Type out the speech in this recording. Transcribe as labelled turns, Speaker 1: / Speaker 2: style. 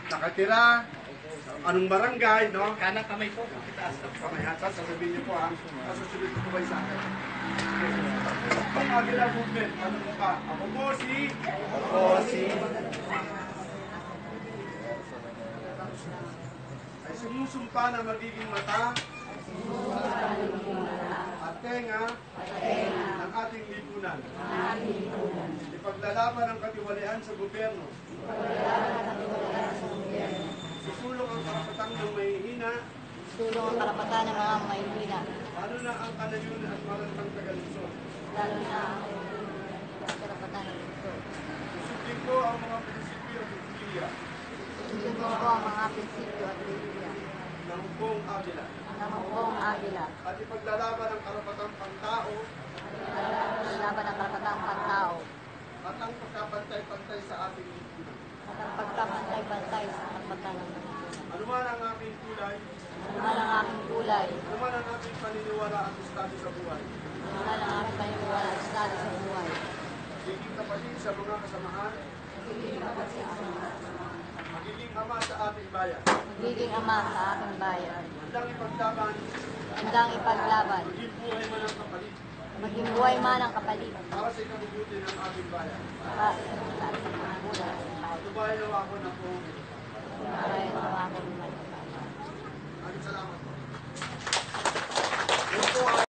Speaker 1: nakatira, anong barangay, no?
Speaker 2: Kanang kamay po, itaas na po.
Speaker 1: Kamay atas, sasabihin niyo po ha. Masusunod po ba sa akin? Ang Avila Movement, ano po ka? Ako po si... ay sumusumpa na magiging mata at tenga ng ating lipunan. Ipaglalaban ang katiwalian sa gobyerno. Susulong ang karapatan ng mahihina.
Speaker 3: Tulong ang karapatan ng mga mahihina.
Speaker 1: Lalo na ang kalayunan at marantang tagalusod.
Speaker 3: Lalo na ang karapatan ng ito.
Speaker 1: Susundin ko ang mga prinsipyo at ideya
Speaker 3: Sundin ko ang mga prinsipyo at ideya
Speaker 1: ng buong Avila.
Speaker 3: ng buong Avila.
Speaker 1: At ipaglalaban ang karapatang pantao
Speaker 3: Laban ang karapatang pantao
Speaker 1: at ang pagkapantay-pantay sa ating lipunan.
Speaker 3: at ang pagkapantay-pantay sa karapatan ng lipunan.
Speaker 1: Ano man ang aking kulay,
Speaker 3: Ano man ang aking kulay,
Speaker 1: ano man ang aking paniniwala at estado sa buhay,
Speaker 3: ano man ang aking paniniwala at estado sa buhay,
Speaker 1: magiging kapatid sa mga kasamahan,
Speaker 3: magiging kapatid sa akin,
Speaker 1: magiging ama sa ating bayan.
Speaker 3: magiging ama sa aking bayan,
Speaker 1: Handang ipaglaban,
Speaker 3: handang ipaglaban,
Speaker 1: maging buhay man ang kapalit
Speaker 3: maging buhay man ang kapalit,
Speaker 1: para sa ikabubuti ng ating bayan.
Speaker 3: para sa mga buhay ng bayan.
Speaker 1: Tubayan nawa ako na po.
Speaker 3: Para ito ako ng
Speaker 1: Maraming salamat po. Ito po ay